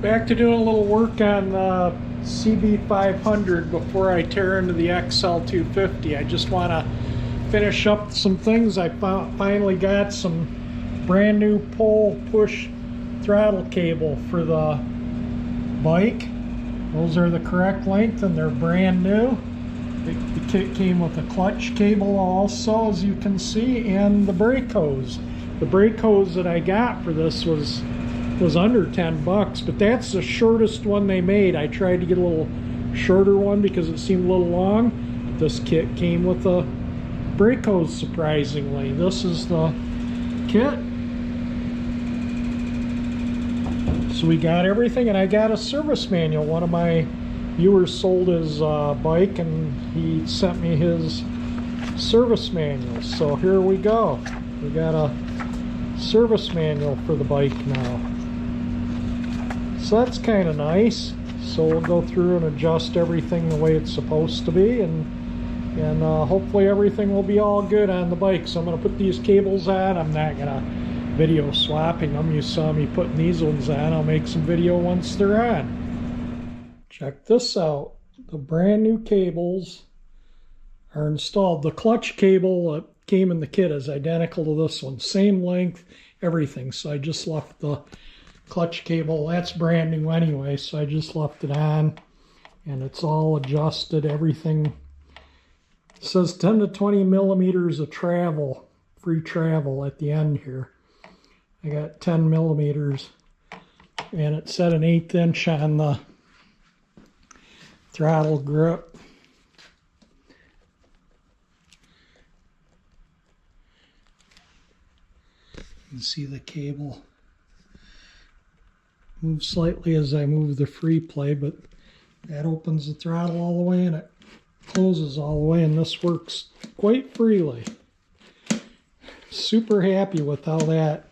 Back to doing a little work on the CB500 before I tear into the XL250. I just want to finish up some things. I finally got some brand new pull push throttle cable for the bike. Those are the correct length and they're brand new. The kit came with a clutch cable also, as you can see, and the brake hose. The brake hose that I got for this was under 10 bucks, but that's the shortest one they made. I tried to get a little shorter one because it seemed a little long, but this kit came with a brake hose, surprisingly. This is the kit. So we got everything, and I got a service manual. One of my viewers sold his bike and he sent me his service manual. So here we go. We got a service manual for the bike now. So that's kind of nice. So we'll go through and adjust everything the way it's supposed to be, and hopefully everything will be all good on the bike. So I'm going to put these cables on. I'm not going to video swapping them. You saw me putting these ones on. I'll make some video once they're on. Check this out. The brand new cables are installed. The clutch cable that came in the kit is identical to this one. Same length, everything. So I just left the clutch cable, that's brand new anyway, so I just left it on and it's all adjusted. Everything, it says 10 to 20 millimeters of travel, free travel at the end here. I got 10 millimeters and it said an 1/8 inch on the throttle grip. You can see the cable move slightly as I move the free play, but that opens the throttle all the way and it closes all the way, and this works quite freely. Super happy with how that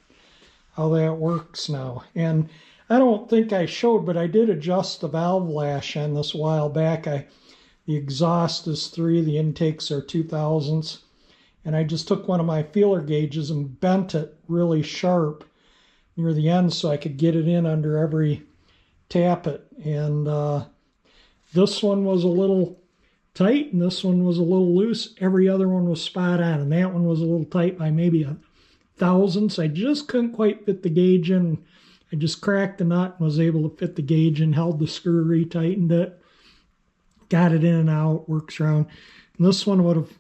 works now. And I don't think I showed, but I did adjust the valve lash on this a while back. The exhaust is 3, the intakes are 2/1000s, and I just took one of my feeler gauges and bent it really sharp near the end so I could get it in under every tappet. And this one was a little tight and this one was a little loose. Every other one was spot on, and that one was a little tight by maybe 1/1000. I just couldn't quite fit the gauge in. I just cracked the nut and was able to fit the gauge in, held the screw, retightened it, got it in and out, works around. And this one would have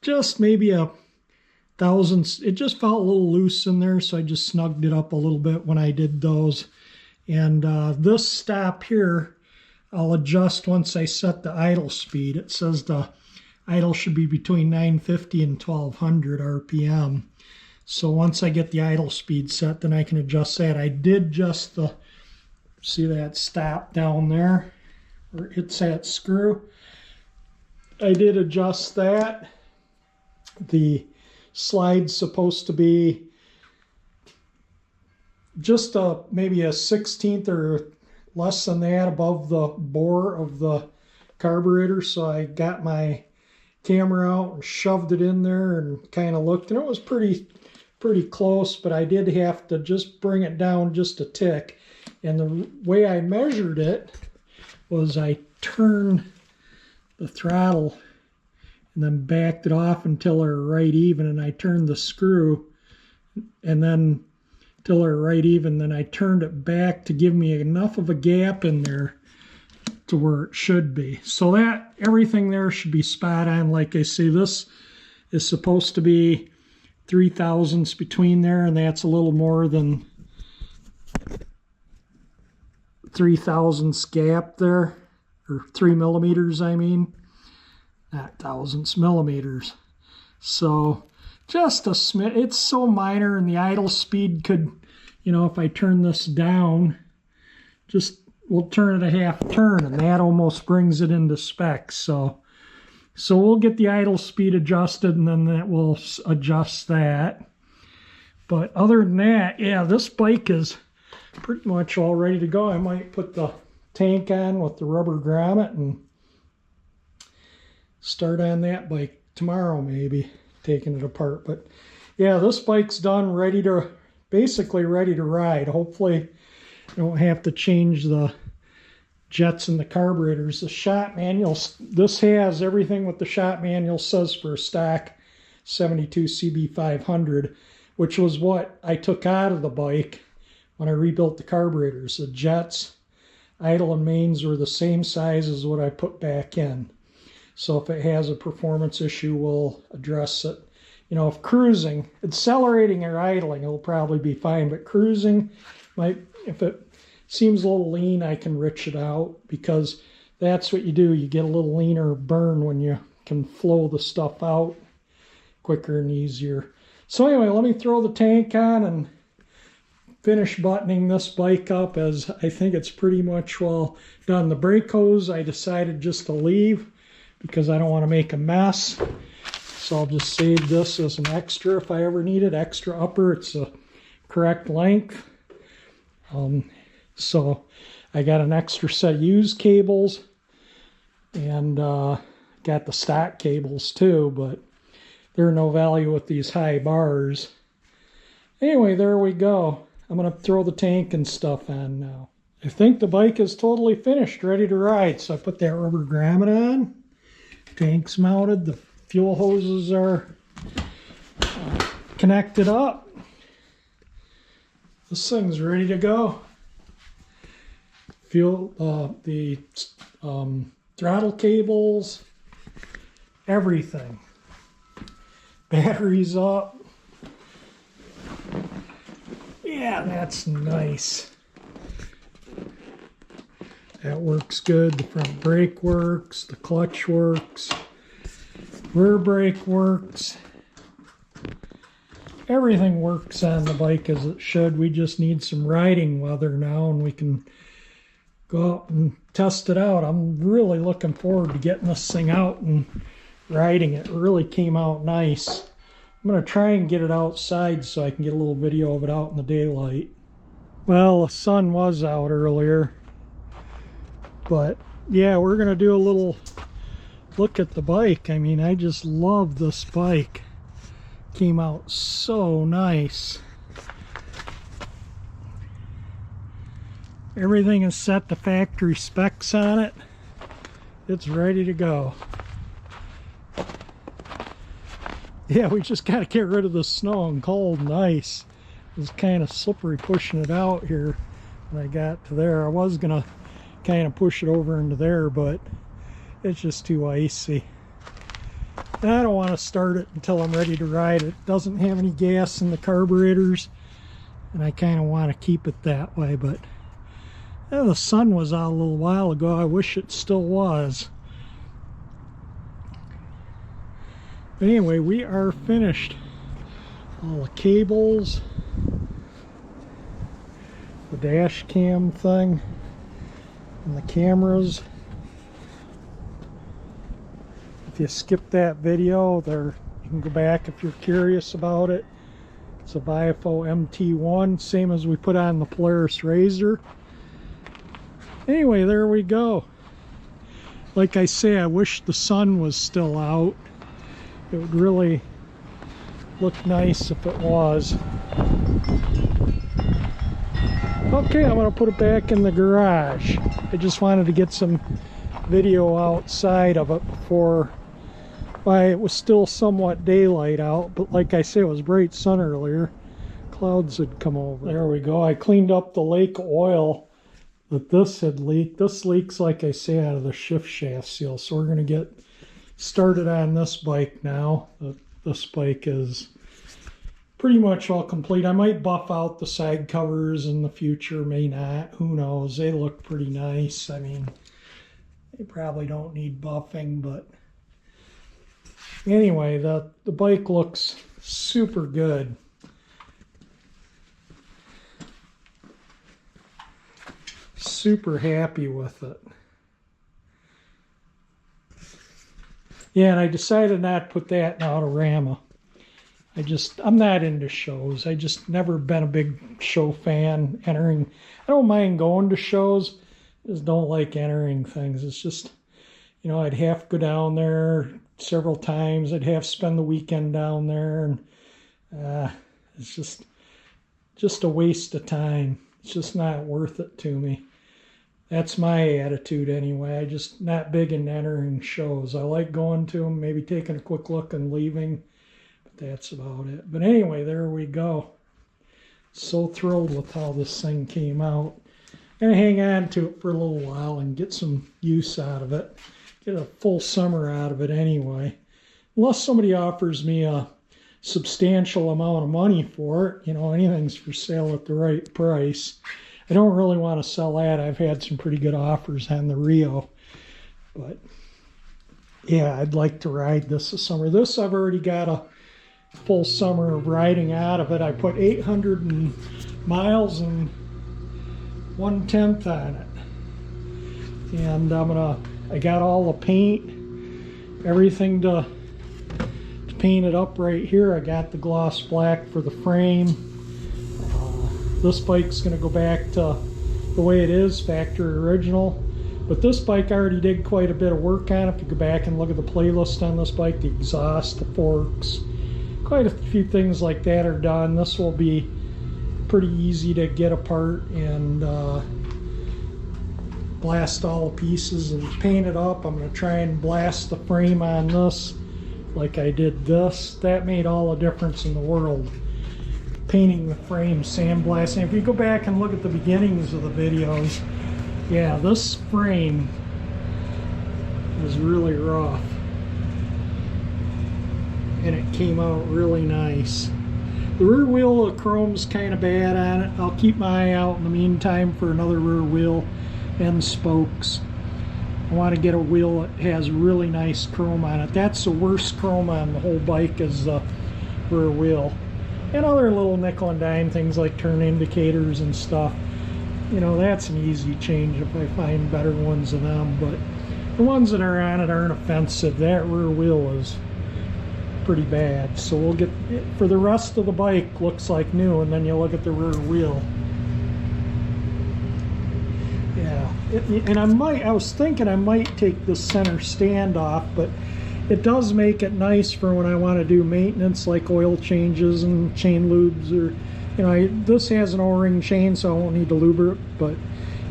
just maybe 1/1000. It just felt a little loose in there, so I just snugged it up a little bit when I did those. And this stop here, I'll adjust once I set the idle speed. It says the idle should be between 950 and 1200 RPM. So once I get the idle speed set, then I can adjust that. I did adjust the, see that stop down there, where it's that screw. I did adjust that. The slide's supposed to be just maybe a 1/16 or less than that above the bore of the carburetor. So I got my camera out and shoved it in there and kind of looked, and it was pretty close, but I did have to just bring it down just a tick. And the way I measured it was I turned the throttle and then backed it off until they're right even, and I turned the screw and then till they're right even, then I turned it back to give me enough of a gap in there to where it should be. So that everything there should be spot on. Like I say, this is supposed to be 3/1000 between there, and that's a little more than 3/1000 gap there, or 3 millimeters I mean. Not thousandths, millimeters. So just a smidge. It's so minor, and the idle speed could, you know, if I turn this down, just we'll turn it a half turn, and that almost brings it into spec. So we'll get the idle speed adjusted, and then that will adjust that. But other than that, yeah, this bike is pretty much all ready to go. I might put the tank on with the rubber grommet and start on that bike tomorrow, maybe taking it apart. But yeah, this bike's done, basically ready to ride. Hopefully I don't have to change the jets and the carburetors. The shop manual, this has everything what the shop manual says for a stock 72 CB500, which was what I took out of the bike when I rebuilt the carburetors. The jets, idle and mains were the same size as what I put back in. So if it has a performance issue, we'll address it. You know, if cruising, accelerating or idling, it'll probably be fine. But cruising, if it seems a little lean, I can rich it out, because that's what you do. You get a little leaner burn when you can flow the stuff out quicker and easier. So anyway, let me throw the tank on and finish buttoning this bike up, as I think it's pretty much well done. The brake hose I decided just to leave because I don't want to make a mess. So I'll just save this as an extra if I ever need it. Extra upper, it's the correct length. So I got an extra set of used cables, and got the stock cables too, but they're no value with these high bars. Anyway, there we go. I'm going to throw the tank and stuff on now. I think the bike is totally finished, ready to ride. So I put that rubber grommet on. Tank's mounted. The fuel hoses are connected up. This thing's ready to go. The throttle cables, everything. Batteries up. Yeah, that's nice. That works good. The front brake works. The clutch works. Rear brake works. Everything works on the bike as it should. We just need some riding weather now, and we can go out and test it out. I'm really looking forward to getting this thing out and riding it. It really came out nice. I'm going to try and get it outside so I can get a little video of it out in the daylight. Well, the sun was out earlier, but yeah, we're going to do a little look at the bike. I mean, I just love this bike. Came out so nice. Everything is set to factory specs on it. It's ready to go. Yeah, we just got to get rid of the snow and cold and ice. It was kind of slippery pushing it out here when I got to there. I was going to kind of push it over into there, but it's just too icy. And I don't want to start it until I'm ready to ride it. It doesn't have any gas in the carburetors, and I kind of want to keep it that way. But yeah, the sun was out a little while ago. I wish it still was. But anyway, we are finished. All the cables, the dash cam thing, and the cameras. If you skip that video, there you can go back if you're curious about it. It's a Viafo MT1, same as we put on the Polaris Razor. Anyway, there we go. Like I say, I wish the sun was still out. It would really look nice if it was. Okay, I'm going to put it back in the garage. I just wanted to get some video outside of it before. Well, it was still somewhat daylight out, but like I say, it was bright sun earlier. Clouds had come over. There we go. I cleaned up the lake oil that this had leaked. This leaks, like I say, out of the shift shaft seal. So we're going to get started on this bike now. This bike is pretty much all complete. I might buff out the side covers in the future, may not. Who knows? They look pretty nice. I mean, they probably don't need buffing, but anyway, the bike looks super good. Super happy with it. Yeah, and I decided not to put that in Autorama. I'm not into shows. I just never been a big show fan. I don't mind going to shows. I just don't like entering things. It's just, you know, I'd have to go down there several times. I'd have to spend the weekend down there, and it's just a waste of time. It's just not worth it to me. That's my attitude anyway. I just not big in entering shows. I like going to them, maybe taking a quick look and leaving, but that's about it. But anyway, there we go. So thrilled with how this thing came out. Gonna hang on to it for a little while and get some use out of it. Get a full summer out of it anyway. Unless somebody offers me a substantial amount of money for it, you know, anything's for sale at the right price. I don't really want to sell that. I've had some pretty good offers on the Rio. But yeah, I'd like to ride this summer. This, I've already got a full summer of riding out of it. I put 800 miles and 1/10 on it. And I got all the paint, everything to paint it up right here. I got the gloss black for the frame. This bike's going to go back to the way it is, factory original. But this bike, I already did quite a bit of work on it. If you go back and look at the playlist on this bike, the exhaust, the forks, quite a few things like that are done. This will be pretty easy to get apart and blast all the pieces and paint it up. I'm going to try and blast the frame on this like I did this. That made all the difference in the world. Painting the frame, sandblasting. If you go back and look at the beginnings of the videos, yeah, this frame was really rough. And it came out really nice. The rear wheel of chrome's kind of bad on it. I'll keep my eye out in the meantime for another rear wheel and spokes. I want to get a wheel that has really nice chrome on it. That's the worst chrome on the whole bike, is the rear wheel. And other little nickel and dime things like turn indicators and stuff. You know, that's an easy change if I find better ones of them. But the ones that are on it aren't offensive. That rear wheel is pretty bad. So we'll get it for the rest of the bike, looks like new, and then you look at the rear wheel. Yeah, and I was thinking I might take the center stand off, but it does make it nice for when I want to do maintenance like oil changes and chain lubes, or, you know, this has an O-ring chain so I won't need to lube it, but,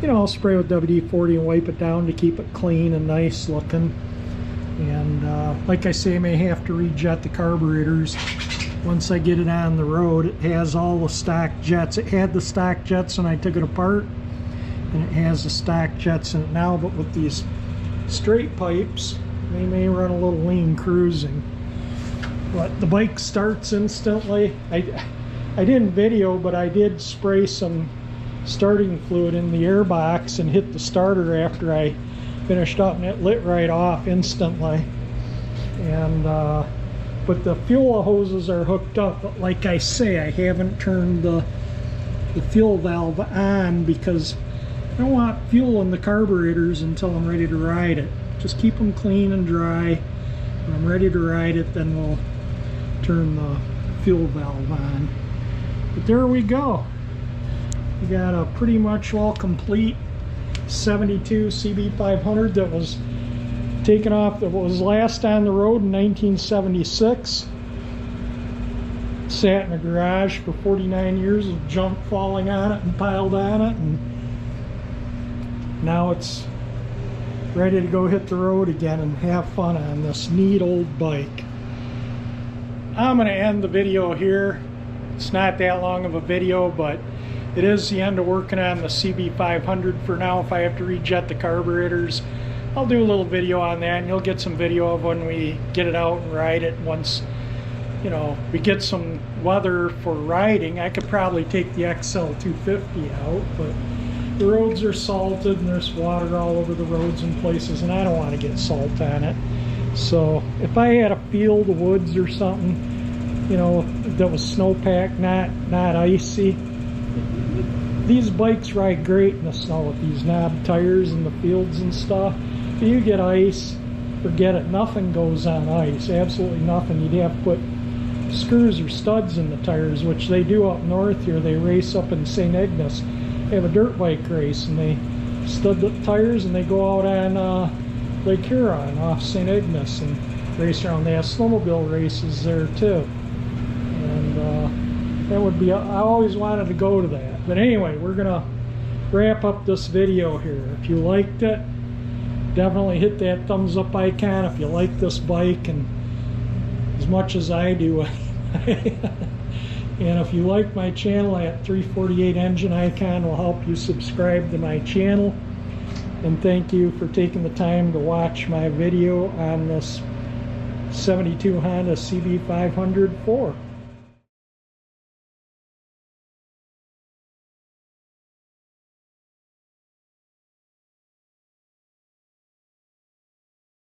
you know, I'll spray with WD-40 and wipe it down to keep it clean and nice looking. And like I say, I may have to rejet the carburetors once I get it on the road. It has all the stock jets. It had the stock jets when I took it apart, and it has the stock jets in it now, but with these straight pipes, they may run a little lean cruising. But the bike starts instantly. I didn't video, but I did spray some starting fluid in the airbox and hit the starter after I finished up, and it lit right off instantly. And but the fuel hoses are hooked up, but like I say, I haven't turned the fuel valve on because I don't want fuel in the carburetors until I'm ready to ride it. Just keep them clean and dry. When I'm ready to ride it, then we'll turn the fuel valve on. But there we go. We got a pretty much all complete 72 CB500 that was taken off, that was last on the road in 1976. Sat in a garage for 49 years with junk falling on it and piled on it, and now it's ready to go hit the road again and have fun on this neat old bike. I'm going to end the video here. It's not that long of a video, but it is the end of working on the CB500 for now. If I have to rejet the carburetors, I'll do a little video on that, and you'll get some video of when we get it out and ride it. Once, you know, we get some weather for riding, I could probably take the XL250 out, but the roads are salted and there's water all over the roads in places, and I don't want to get salt on it. So if I had a field of woods or something, you know, that was snowpacked, not icy, these bikes ride great in the snow with these knob tires in the fields and stuff. If you get ice, forget it. Nothing goes on ice, absolutely nothing. You'd have to put screws or studs in the tires, which they do up north here. They race up in St. Ignace. They have a dirt bike race, and they stud the tires and they go out on Lake Huron off St. Ignace and race around. They have snowmobile races there too. And That would be, I always wanted to go to that. But anyway, we're gonna wrap up this video here. If you liked it, definitely hit that thumbs up icon if you like this bike, and as much as I do. And if you like my channel, that 348 engine icon will help you subscribe to my channel. And thank you for taking the time to watch my video on this 72 Honda CB500 Four.